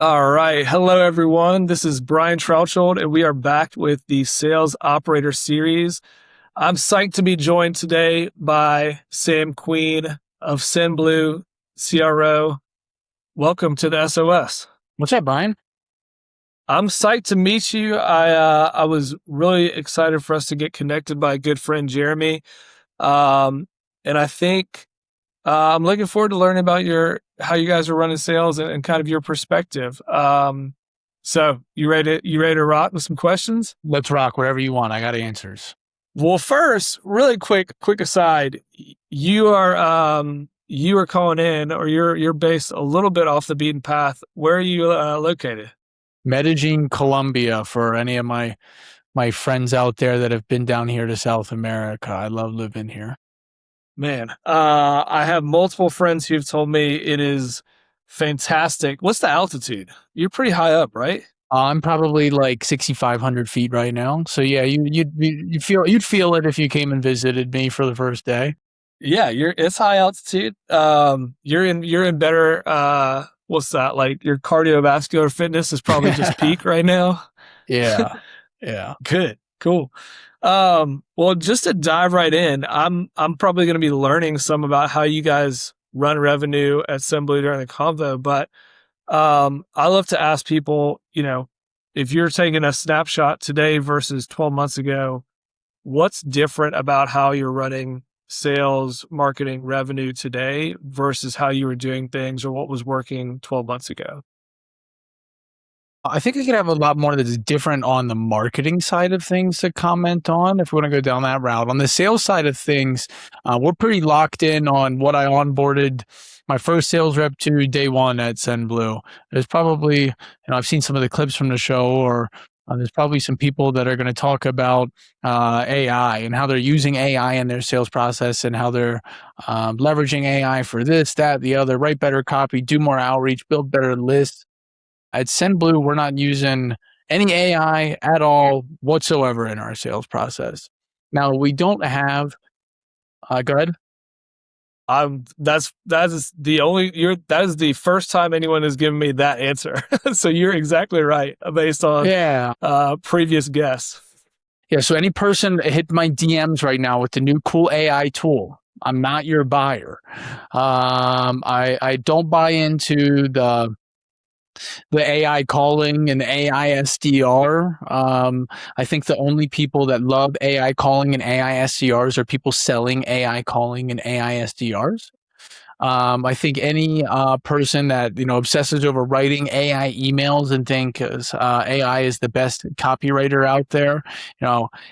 All right. Hello, everyone. This is Brian Trautschold, and we are back with the Sales Operator Series. I'm psyched to be joined today by Sam Queen of SendBlue, CRO. Welcome to the SOS. What's up, Brian? I'm psyched to meet you. I was really excited for us to get connected by a good friend, Jeremy. Um, and I think I'm looking forward to learning about how you guys are running sales and kind of your perspective. So you ready to rock with some questions? Let's rock whatever you want. I got answers. Well, first, really quick aside, you are calling in, or you're based a little bit off the beaten path. Where are you located? Medellin, Colombia, for any of my friends out there that have been down here to South America. I love living here. Man, I have multiple friends who've told me it is fantastic. What's the altitude? You're pretty high up, right? I'm probably like 6,500 feet right now. So yeah, you'd feel it if you came and visited me for the first day. Yeah, it's high altitude. You're in better what's that? Like your cardiovascular fitness is probably just peak right now. Yeah. Yeah. Good. Cool. Well, just to dive right in, I'm probably going to be learning some about how you guys run revenue at SendBlue during the convo, but I love to ask people, if you're taking a snapshot today versus 12 months ago, what's different about how you're running sales, marketing, revenue today versus how you were doing things or what was working 12 months ago? I think I could have a lot more that's different on the marketing side of things to comment on if we want to go down that route. On the sales side of things, we're pretty locked in on what I onboarded my first sales rep to day one at SendBlue. There's probably, I've seen some of the clips from the show, or there's probably some people that are going to talk about AI and how they're using AI in their sales process and how they're leveraging AI for this, that, the other, write better copy, do more outreach, build better lists. At SendBlue, we're not using any AI at all whatsoever in our sales process. Now, we don't have, go ahead. That is the first time anyone has given me that answer. So you're exactly right based on previous guests. Yeah. So any person hit my DMs right now with the new cool AI tool, I'm not your buyer. I don't buy into the AI calling and AI SDR. I think the only people that love AI calling and AI SDRs are people selling AI calling and AI SDRs. I think any person that obsesses over writing AI emails and think AI is the best copywriter out there,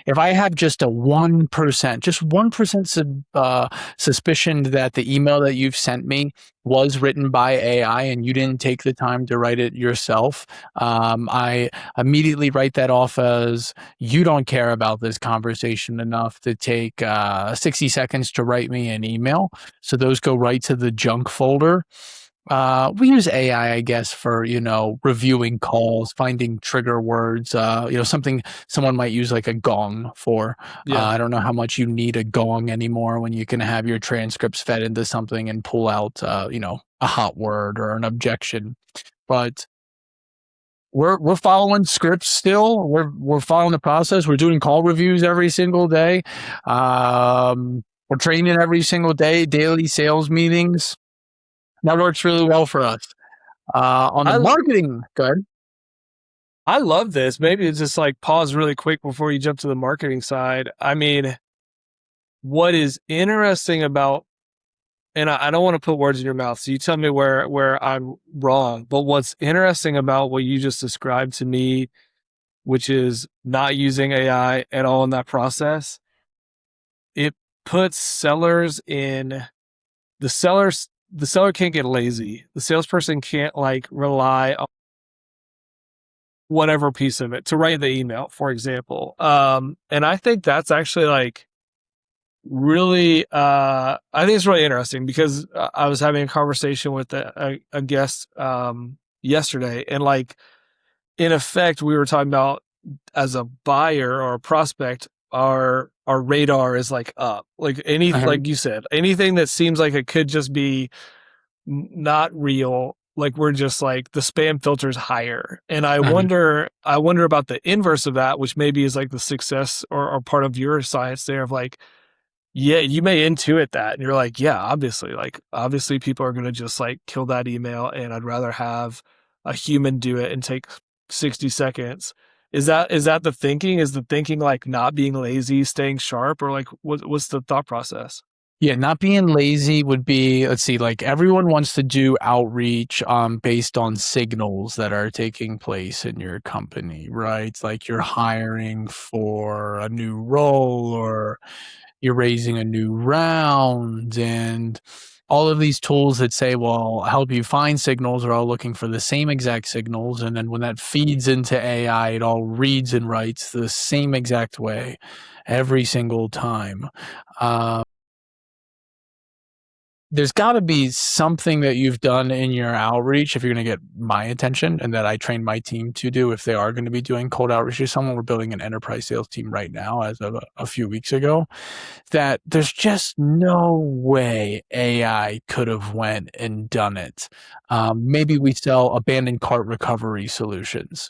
if I have just a 1% suspicion that the email that you've sent me was written by AI and you didn't take the time to write it yourself, I immediately write that off as you don't care about this conversation enough to take 60 seconds to write me an email. So those go right to the junk folder. We use AI, I guess, for, reviewing calls, finding trigger words, something someone might use like a gong for. Yeah. I don't know how much you need a gong anymore when you can have your transcripts fed into something and pull out, a hot word or an objection. But we're following scripts still. We're following the process. We're doing call reviews every single day. We're training every single day, daily sales meetings. That works really well for us. On the marketing, good. I love this. Maybe it's just like pause really quick before you jump to the marketing side. I mean, what is interesting about, and I don't want to put words in your mouth, so you tell me where I'm wrong, but what's interesting about what you just described to me, which is not using AI at all in that process, it puts sellers in the seller can't get lazy. The salesperson can't rely on whatever piece of it to write the email, for example. And I think that's actually really, I think it's really interesting because I was having a conversation with a guest yesterday, and in effect, we were talking about as a buyer or a prospect, our radar is up. Like you said, anything that seems like it could just be not real, like we're just like the spam filter's higher. And Mhm. I wonder about the inverse of that, which maybe is like the success or part of your science there of like, yeah, you may intuit that and you're like, yeah, obviously, like obviously people are gonna just like kill that email and I'd rather have a human do it and take 60 seconds. Is that the thinking? Is the thinking like not being lazy, staying sharp, or like what's the thought process? Yeah, not being lazy would be, let's see, like everyone wants to do outreach based on signals that are taking place in your company, right? Like you're hiring for a new role or you're raising a new round, and all of these tools that say, well, help you find signals are all looking for the same exact signals. And then when that feeds into AI, it all reads and writes the same exact way every single time. Um, there's got to be something that you've done in your outreach if you're going to get my attention, and that I train my team to do if they are going to be doing cold outreach to someone. We're building an enterprise sales team right now as of a few weeks ago, that there's just no way AI could have went and done it. Maybe we sell abandoned cart recovery solutions.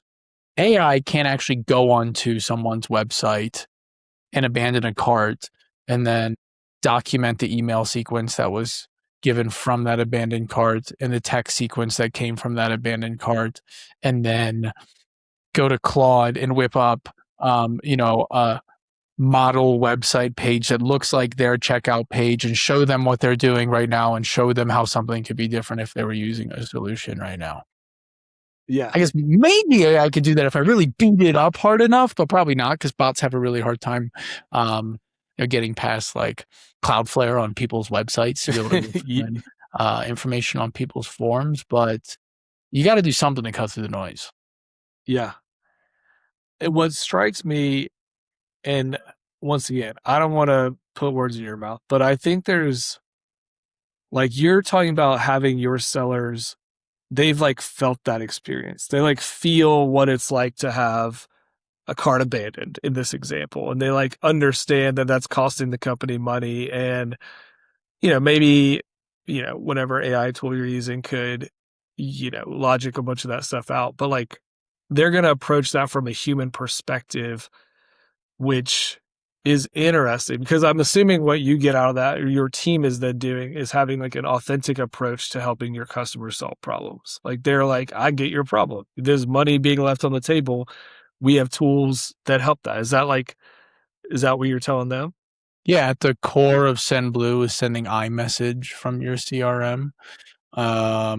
AI can't actually go onto someone's website and abandon a cart and then document the email sequence that was given from that abandoned cart and the text sequence that came from that abandoned cart, and then go to Claude and whip up, a model website page that looks like their checkout page and show them what they're doing right now and show them how something could be different if they were using a solution right now. Yeah. I guess maybe I could do that if I really beat it up hard enough, but probably not because bots have a really hard time, um, getting past like Cloudflare on people's websites to be able to find information on people's forms. But you got to do something to cut through the noise. Yeah. And what strikes me, and once again, I don't want to put words in your mouth, but I think there's like you're talking about having your sellers, they've like felt that experience. They like feel what it's like to have a cart abandoned in this example, and they like understand that that's costing the company money. And, maybe, whatever AI tool you're using could, logic a bunch of that stuff out. But like they're going to approach that from a human perspective, which is interesting because I'm assuming what you get out of that or your team is then doing is having like an authentic approach to helping your customers solve problems. Like they're like, I get your problem. There's money being left on the table. We have tools that help that. Is that what you're telling them? Yeah, at the core of SendBlue is sending iMessage from your CRM. A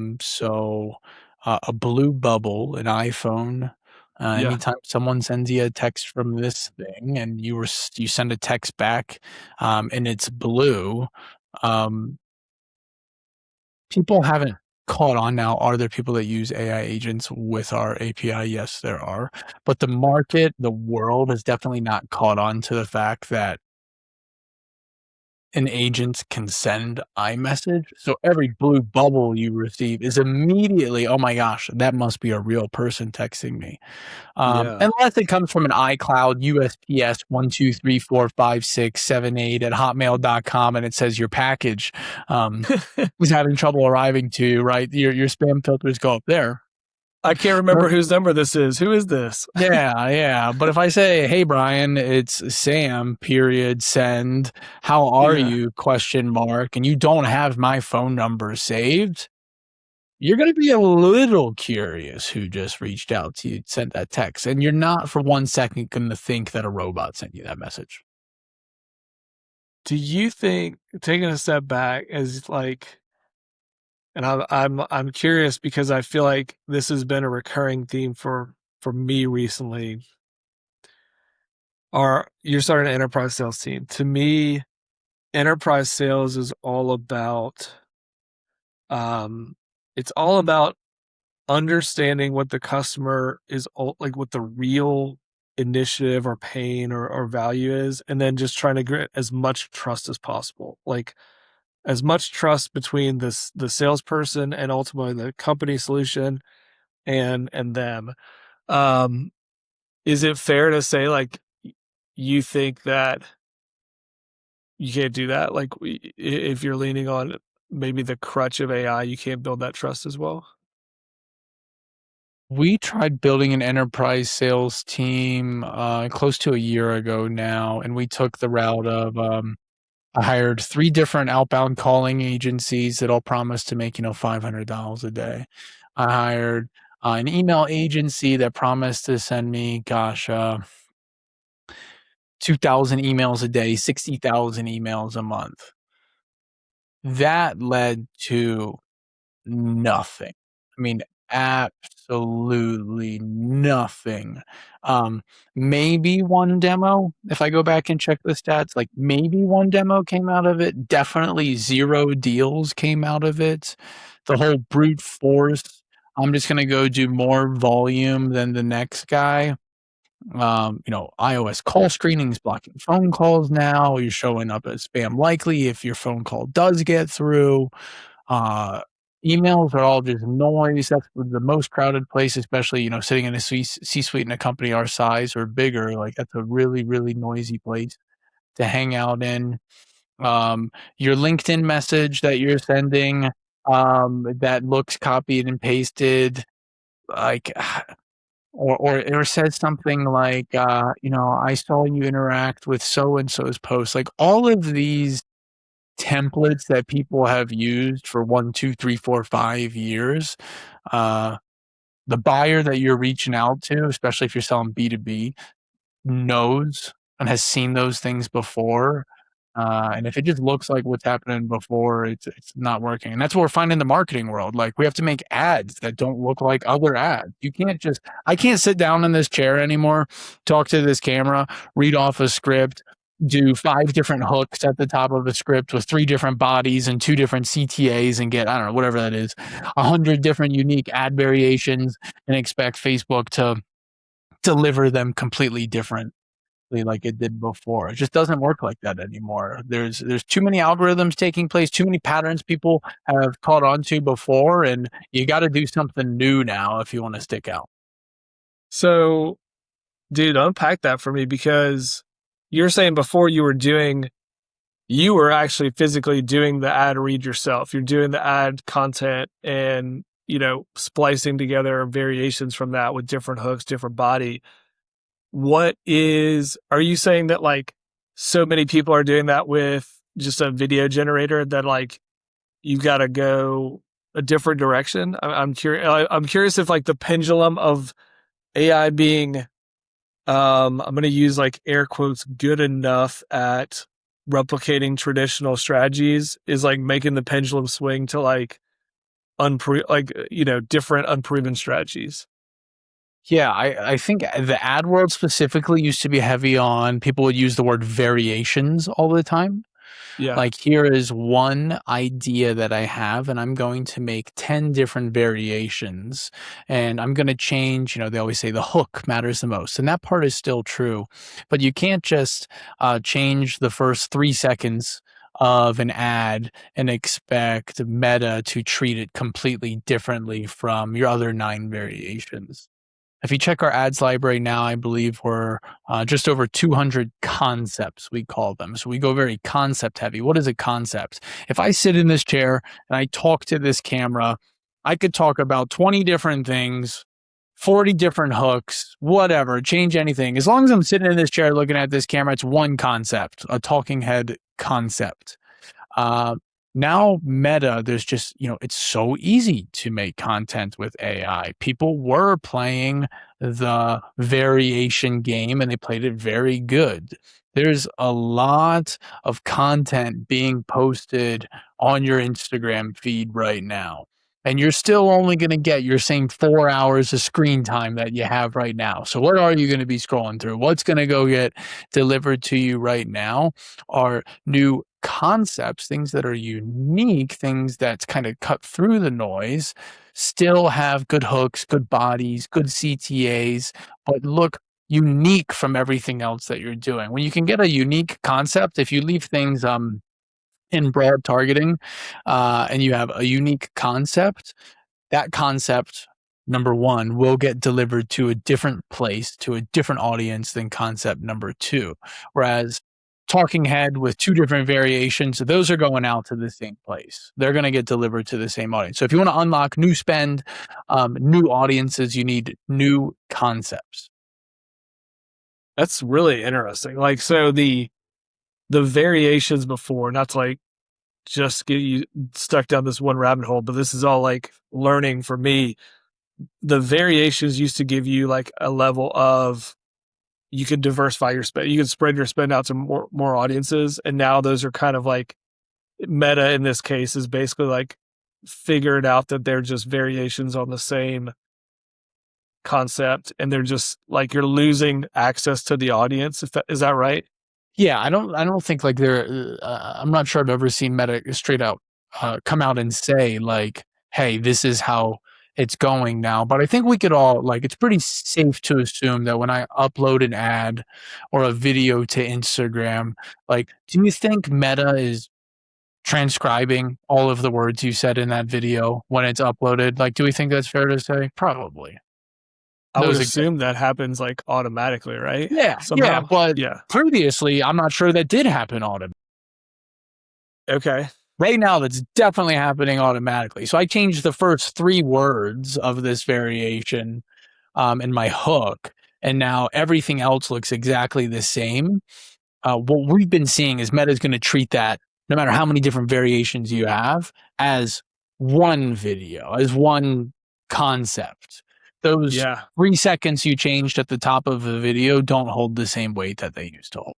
blue bubble, an iPhone. Yeah. Anytime someone sends you a text from this thing, and you send a text back, and it's blue, um, people haven't caught on now. Are there people that use AI agents with our API? Yes, there are. But the market, the world has definitely not caught on to the fact that an agent can send iMessage. So every blue bubble you receive is immediately, oh my gosh, that must be a real person texting me. Yeah. Unless it comes from an iCloud USPS 1234567 at hotmail.com and it says your package is having trouble arriving to, right? Your spam filters go up there. I can't But remember whose number this is. Who is this? yeah, yeah. But if I say, "Hey Brian, it's Sam, period, send, how are Yeah. you?" question mark, and you don't have my phone number saved, you're gonna be a little curious who just reached out to you, sent that text, and you're not for 1 second gonna think that a robot sent you that message. Do you think taking a step back as like, and I'm curious because I feel like this has been a recurring theme for me recently. Are you're starting an enterprise sales team. To me, enterprise sales is all about um it's all about understanding what the customer is like what the real initiative or pain or value is, and then just trying to get as much trust as possible. Like as much trust between the salesperson and ultimately the company solution and them. Um, is it fair to say like you think that you can't do that? Like if you're leaning on maybe the crutch of AI, you can't build that trust as well. We tried building an enterprise sales team close to a year ago now, and we took the route of I hired 3 different outbound calling agencies that all promised to make, $500 a day. I hired an email agency that promised to send me, 2,000 emails a day, 60,000 emails a month. That led to nothing. I mean, absolutely nothing. Um, Maybe one demo, if I go back and check the stats, like maybe one demo came out of it. Definitely 0 deals came out of it. The whole brute force, I'm just gonna go do more volume than the next guy. iOS call screening is blocking phone calls now. You're showing up as spam likely if your phone call does get through. Uh, Emails are all just noise. That's the most crowded place, especially, sitting in a C-suite in a company our size or bigger. Like that's a really, really noisy place to hang out in. Your LinkedIn message that you're sending, that looks copied and pasted, like, or says something like, I saw you interact with so and so's post. Like all of these templates that people have used for 1, 2, 3, 4, 5 years. Uh, the buyer that you're reaching out to, especially if you're selling B2B, knows and has seen those things before. And if it just looks like what's happening before, it's not working. And that's what we're finding in the marketing world. Like we have to make ads that don't look like other ads. I can't sit down in this chair anymore, talk to this camera, read off a script, do 5 different hooks at the top of a script with 3 different bodies and 2 different CTAs and get, I don't know, whatever that is, 100 different unique ad variations and expect Facebook to deliver them completely different like it did before. It just doesn't work like that anymore. There's too many algorithms taking place, too many patterns people have caught on to before, and you got to do something new now if you want to stick out. So, dude, unpack that for me, because you're saying before you were actually physically doing the ad read yourself. You're doing the ad content and, splicing together variations from that with different hooks, different body. Are you saying that like so many people are doing that with just a video generator that like you've got to go a different direction? I'm curious. I'm curious if like the pendulum of AI being, I'm going to use like air quotes, good enough at replicating traditional strategies is like making the pendulum swing to like different unproven strategies. Yeah, I think the ad world specifically used to be heavy on people would use the word variations all the time. Yeah. Like, here is one idea that I have, and I'm going to make 10 different variations. And I'm going to change, they always say the hook matters the most. And that part is still true. But you can't just change the first 3 seconds of an ad and expect Meta to treat it completely differently from your other 9 variations. If you check our ads library now, I believe we're just over 200 concepts, we call them. So we go very concept heavy. What is a concept? If I sit in this chair and I talk to this camera, I could talk about 20 different things, 40 different hooks, whatever, change anything. As long as I'm sitting in this chair looking at this camera, it's one concept, a talking head concept. Uh, Now Meta, there's just, it's so easy to make content with AI. People were playing the variation game and they played it very good. There's a lot of content being posted on your Instagram feed right now. And you're still only going to get your same 4 hours of screen time that you have right now. So what are you going to be scrolling through? What's going to go get delivered to you right now are new concepts, things that are unique, things that kind of cut through the noise, still have good hooks, good bodies, good CTAs, but look unique from everything else that you're doing. When you can get a unique concept, if you leave things in broad targeting and you have a unique concept, that concept, number one, will get delivered to a different place, to a different audience than concept number two. Whereas talking head with two different variations. So those are going out to the same place. They're going to get delivered to the same audience. So if you want to unlock new spend, new audiences, you need new concepts. That's really interesting. Like, so the variations before, not to like just get you stuck down this one rabbit hole, but this is all like learning for me. The variations used to give you like a level of, you could diversify your spend, you could spread your spend out to more audiences, and now those are kind of like, Meta in this case is basically like figured out that they're just variations on the same concept, and they're just like, you're losing access to the audience. Is that right? Yeah, I don't think like they're. I'm not sure I've ever seen Meta straight out come out and say like, "Hey, this is how it's going now." But I think we could all like. It's pretty safe to assume that when I upload an ad or a video to Instagram, like, do you think Meta is transcribing all of the words you said in that video when it's uploaded? Like, do we think that's fair to say? Probably. I would Those assume that happens like automatically, right? yeah, Somehow. but Yeah. previously, I'm not sure that did happen automatically. Okay. Right now, that's definitely happening automatically. So I changed the first 3 words of this variation, in my hook, and now everything else looks exactly the same. What we've been seeing is Meta's gonna treat that, no matter how many different variations you have, as one video, as one concept. Those Yeah. 3 seconds you changed at the top of the video don't hold the same weight that they used to hold.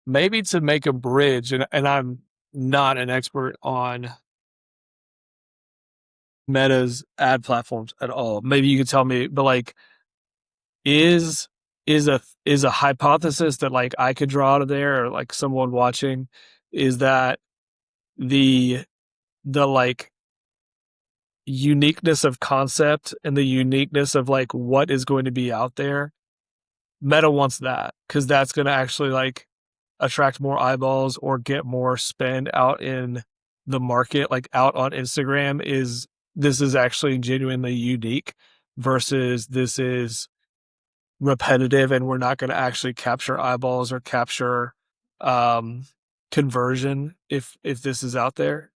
Maybe to make a bridge, and I'm not an expert on Meta's ad platforms at all. Maybe you could tell me, but like, is is a hypothesis that like I could draw out of there, or like someone watching, is that the like uniqueness of concept and the uniqueness of like what is going to be out there. Meta wants that because that's going to actually like attract more eyeballs or get more spend out in the market, like out on Instagram. Is this is actually genuinely unique versus this is repetitive, and we're not going to actually capture eyeballs or capture um conversion if this is out there.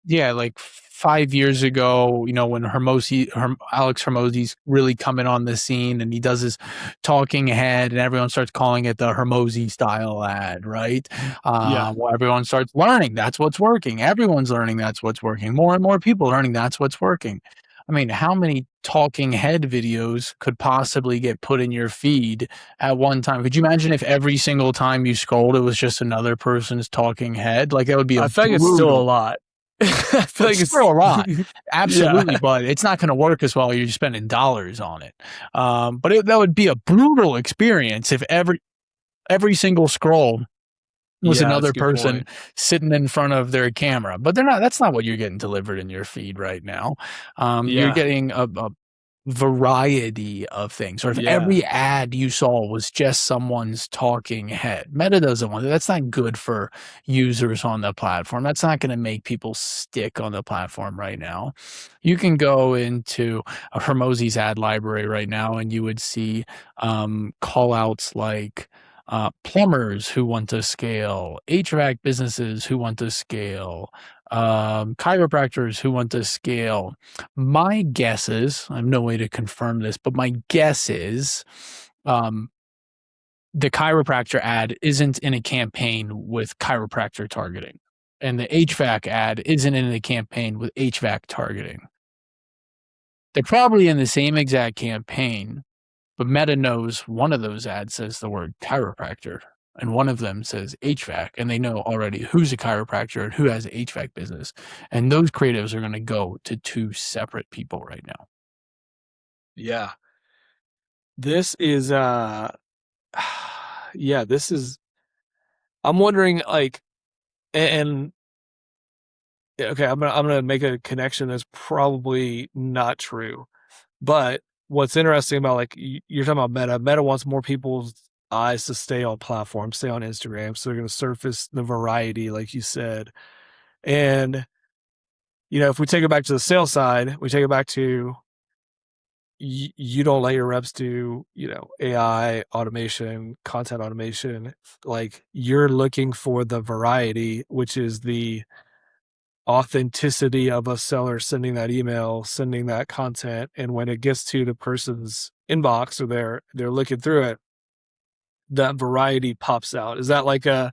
Yeah, like 5 years ago, when Alex Hermosi's really coming on the scene and he does his talking head and everyone starts calling it the Hermosi style ad, right? Yeah, Well, everyone starts learning that's what's working. Everyone's learning that's what's working. More and more people learning that's what's working. I mean, how many talking head videos could possibly get put in your feed at one time? Could you imagine if every single time you scrolled, it was just another person's talking head? Like, that would be a I feel like it's still a brutal. lot. I feel like It's it's still a lot, yeah. absolutely, but it's not going to work as well. You're spending dollars on it. That would be a brutal experience if every single scroll was Yeah, that's another a good person point. sitting in front of their camera. But they're not. That's not what you're getting delivered in your feed right now. You're Yeah, getting a variety of things. Or if yeah. every ad you saw was just someone's talking head, Meta doesn't want that. That's not good for users on the platform. That's not going to make people stick on the platform right now. You can go into a Hermosi's ad library right now, and you would see call outs like plumbers who want to scale, HVAC businesses who want to scale, chiropractors who want to scale. My guess is, I have no way to confirm this, but my guess is um, the chiropractor ad isn't in a campaign with chiropractor targeting, and the HVAC ad isn't in a campaign with HVAC targeting. They're probably in the same exact campaign, but Meta knows one of those ads says the word chiropractor and one of them says HVAC, and they know already who's a chiropractor and who has an HVAC business. And those creatives are going to go to 2 separate people right now. Yeah. This is yeah, this is, I'm wondering like, and okay, I'm gonna make a connection that's probably not true. But what's interesting about like you're talking about Meta. Meta wants more people's eyes to stay on platforms, stay on Instagram, so they're gonna surface the variety, like you said. And if we take it back to the sales side, we take it back to you don't let your reps do, AI automation, content automation. Like you're looking for the variety, which is the authenticity of a seller sending that email, sending that content, and when it gets to the person's inbox or they're looking through it, that variety pops out. Is that like a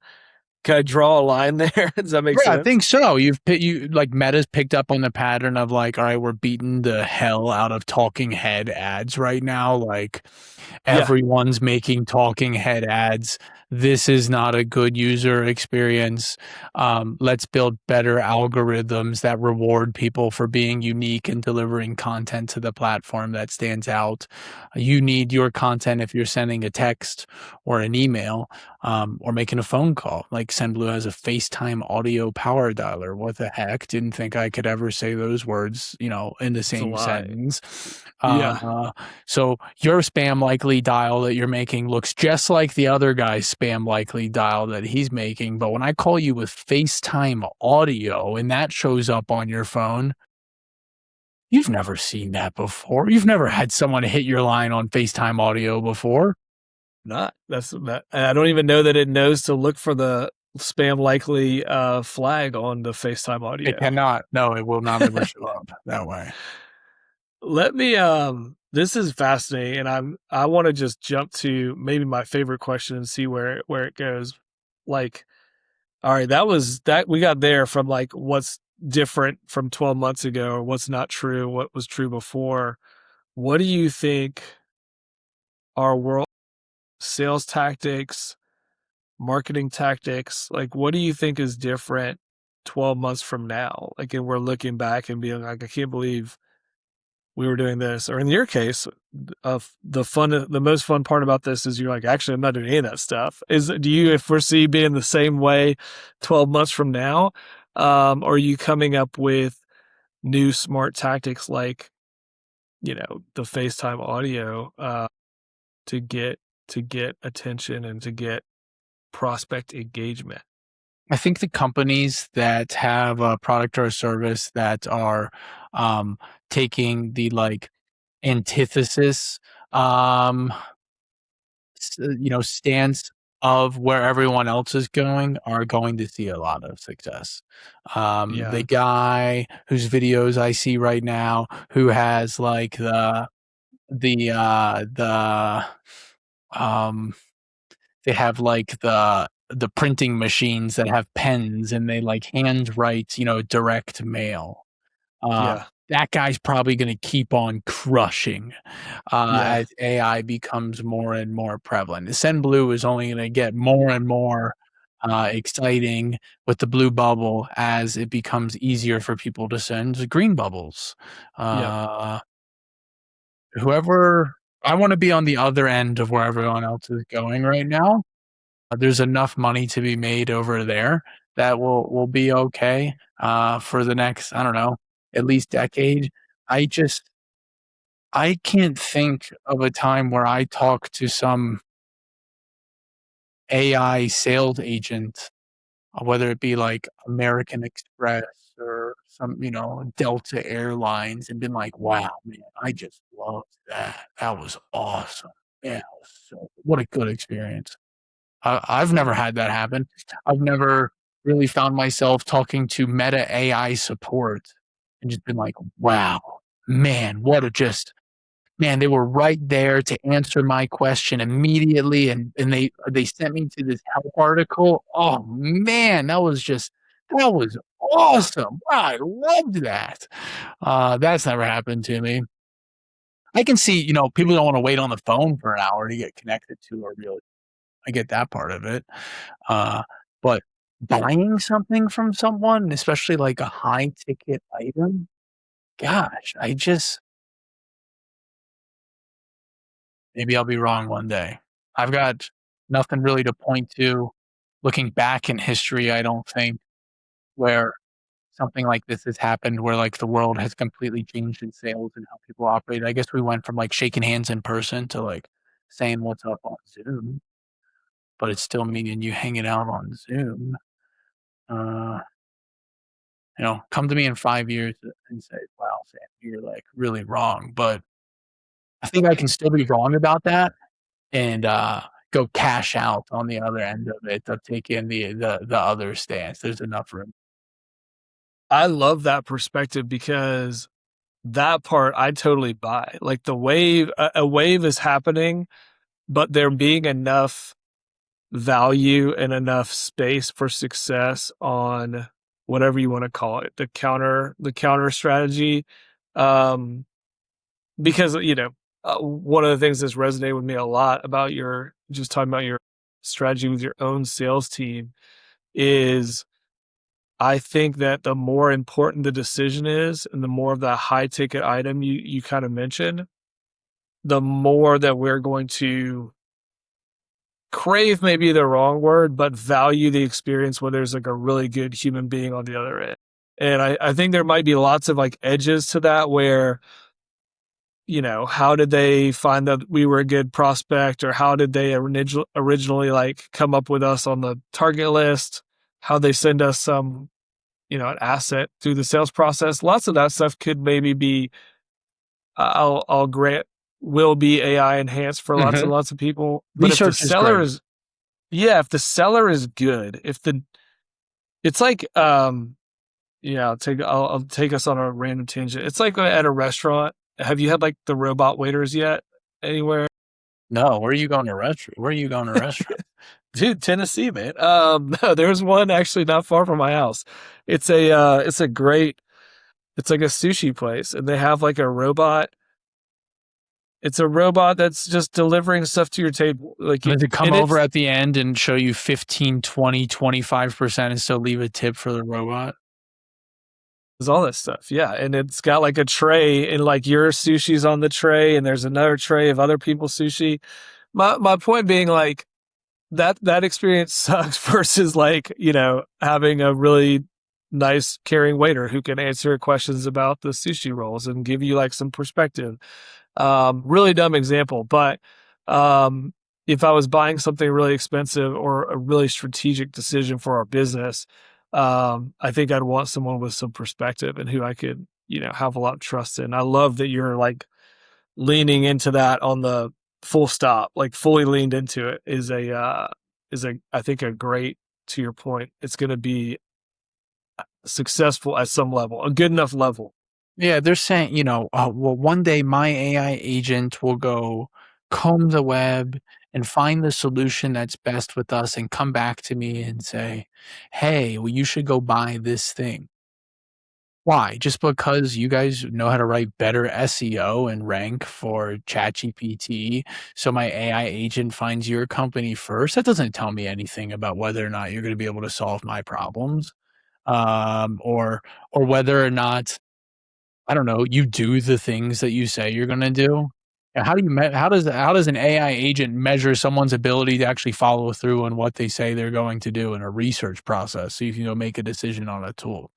can I draw a line there? Does that make Yeah, I sense? think so. You like Meta's picked up on the pattern of like, all right, we're beating the hell out of talking head ads right now. Like Yeah, everyone's making talking head ads. This is not a good user experience. Let's build better algorithms that reward people for being unique and delivering content to the platform that stands out. You need your content if you're sending a text or an email, or making a phone call. Like SendBlue has a FaceTime audio power dialer. What the heck? Didn't think I could ever say those words, in the it's a same lie. sentence. Yeah. So your spam likely dial that you're making looks just like the other guy's spam likely dial that he's making. But when I call you with FaceTime audio and that shows up on your phone, you've never seen that before. You've never had someone hit your line on FaceTime audio before. Not. That's that. I don't even know that it knows to look for the spam likely flag on the FaceTime It audio. cannot. No, it will not ever show up that way. Let me this is fascinating and I want to just jump to maybe my favorite question and see where it goes. Like, all right, that we got there from like what's different from 12 months ago or what's not true, what was true before. What do you think our world sales tactics, marketing tactics, like what do you think is different 12 months from now? Like, and we're looking back and being like, I can't believe we were doing this. Or in your case, of the most fun part about this is you're like, actually, I'm not doing any of that stuff. Do you foresee being the same way 12 months from now? Or are you coming up with new smart tactics like, the FaceTime audio, to get, attention and to get prospect engagement? I think the companies that have a product or a service that are um, taking the like antithesis, um, stance of where everyone else is going are going to see a lot of success. The Yeah. guy whose videos I see right now, who has like the um they have like the printing machines that have pens and they like handwrite, direct mail. Uh, Yeah. that guy's probably going to keep on crushing Yeah. as AI becomes more and more prevalent. SendBlue is only going to get more and more exciting with the blue bubble as it becomes easier for people to send green bubbles. Yep. Uh, whoever I want to be on the other end of where everyone else is going right now. There's enough money to be made over there that will be okay for the next, I don't know, at least decade. I just I can't think of a time where I talked to some AI sales agent, whether it be like American Express or some, Delta Airlines, and been like, "Wow, man, I just loved that. That was awesome. Yeah, it was what a good experience." I've never had that happen. I've never really found myself talking to Meta AI support and just been like, "Wow, man, what a just man, they were right there to answer my question immediately, and they sent me to this help article. Oh, man, that was awesome. Wow, I loved that." That's never happened to me. I can see, people don't wanna wait on the phone for an hour to get connected to a real I get that part of it. Uh, but buying something from someone, especially like a high ticket item, gosh, I just maybe I'll be wrong one day. I've got nothing really to point to looking back in history, I don't think, where something like this has happened, where like the world has completely changed in sales and how people operate. I guess we went from like shaking hands in person to like saying what's up on Zoom, but it's still me and you hanging out on Zoom. Uh, come to me in 5 years and say, "Wow, Sam, you're like really wrong." But I think I can still be wrong about that and go cash out on the other end of it to take in the other stance. There's enough room. I love that perspective because that part I totally buy. Like the wave, a wave is happening, but there being enough value and enough space for success on whatever you want to call it, the counter strategy. Um, because one of the things that's resonated with me a lot about your just talking about your strategy with your own sales team is I think that the more important the decision is and the more of that high ticket item you kind of mentioned, the more that we're going to crave maybe the wrong word, but value the experience when there's like a really good human being on the other end. And I think there might be lots of like edges to that where, how did they find that we were a good prospect, or how did they originally like come up with us on the target list? How they send us some, an asset through the sales process. Lots of that stuff could maybe be, I'll grant, will be AI enhanced for lots and Mhm. lots of people. But if the Research is seller great. is, yeah, if the seller is good, it's like, I'll take us on a random tangent. It's like at a restaurant. Have you had like the robot waiters yet anywhere? No, where are you going to restaurant? Where are you going to restaurant? Dude, Tennessee, man. No, there's one actually not far from my house. It's a great, it's like a sushi place, and they have like a robot. It's a robot that's just delivering stuff to your table. Does it come And over it's at the end and show you 15, 20, 25% and still leave a tip for the robot? There's all that stuff, yeah, and it's got, like, a tray, and, like, your sushi's on the tray, and there's another tray of other people's sushi. My point being, like, that experience sucks versus, like, having a really nice, caring waiter who can answer questions about the sushi rolls and give you, like, some perspective. Really dumb example, but, um, if I was buying something really expensive or a really strategic decision for our business, I think I'd want someone with some perspective and who I could, have a lot of trust in. I love that you're like leaning into that on the full stop, like fully leaned into it I think a great, to your point, it's going to be successful at some level, a good enough level. Yeah, they're saying, well, one day my AI agent will go comb the web and find the solution that's best with us and come back to me and say, hey, well, you should go buy this thing. Why? Just because you guys know how to write better SEO and rank for ChatGPT, so my AI agent finds your company first? That doesn't tell me anything about whether or not you're going to be able to solve my problems, or whether or not, I don't know, you do the things that you say you're gonna do. And how does an AI agent measure someone's ability to actually follow through on what they say they're going to do in a research process so you can go make a decision on a tool?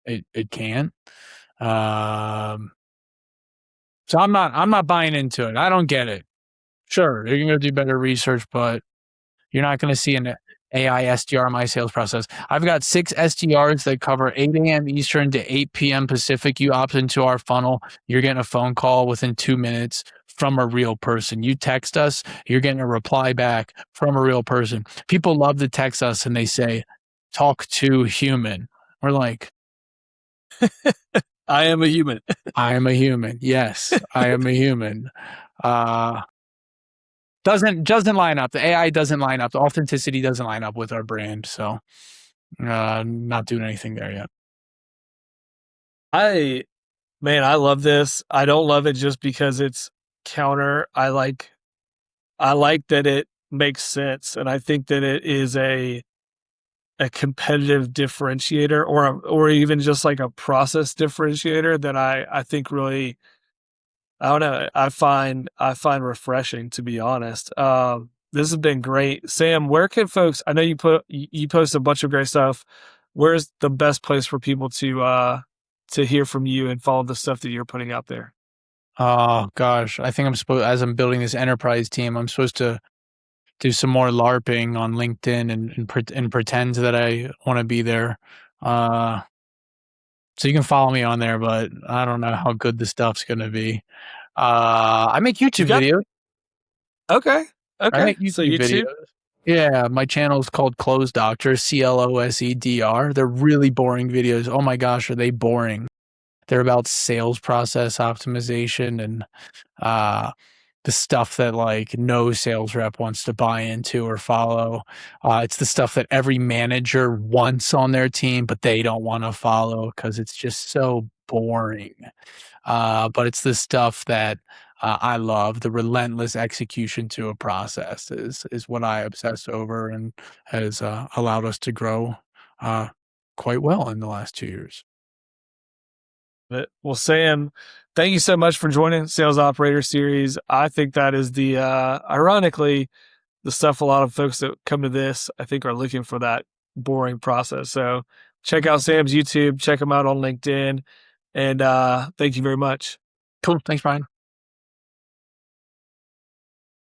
It can. Um, so I'm not buying into it. I don't get it. Sure, you're gonna do better research, but you're not gonna see an AI SDR in my sales process. I've got 6 SDRs that cover 8 AM Eastern to 8 PM Pacific. You opt into our funnel, you're getting a phone call within 2 minutes from a real person. You text us, you're getting a reply back from a real person. People love to text us and they say, "Talk to human." We're like, I am a human. "I am a human. Yes, I am a human." Uh, doesn't line up. The AI doesn't line up. The authenticity doesn't line up with our brand, so not doing anything there yet. I Man, I love this. I don't love it just because it's counter. I like that it makes sense, and I think that it is a competitive differentiator, or even just like a process differentiator that I think really, I don't know, I find refreshing, to be honest. This has been great. Sam, where can folks, I know you post a bunch of great stuff. Where's the best place for people to hear from you and follow the stuff that you're putting out there? Oh gosh, I think I'm supposed as I'm building this enterprise team, I'm supposed to do some more LARPing on LinkedIn and pretend that I want to be there. Uh, so you can follow me on there, but I don't know how good the stuff's gonna be. I make You YouTube got videos. okay. I Okay. make So YouTube YouTube. videos. Yeah, my channel is called Close Doctor, CLOSEDR. They're really boring videos. Oh my gosh, are they boring? They're about sales process optimization and uh, the stuff that like no sales rep wants to buy into or follow. It's the stuff that every manager wants on their team, but they don't want to follow because it's just so boring. But it's the stuff that I love. The relentless execution to a process is what I obsess over and has allowed us to grow uh, quite well in the last 2 years. But, well, Sam, thank you so much for joining Sales Operator Series. I think that is the ironically the stuff a lot of folks that come to this I think are looking for, that boring process. So check out Sam's YouTube, check him out on LinkedIn, and thank you very much. Cool. Thanks, Brian.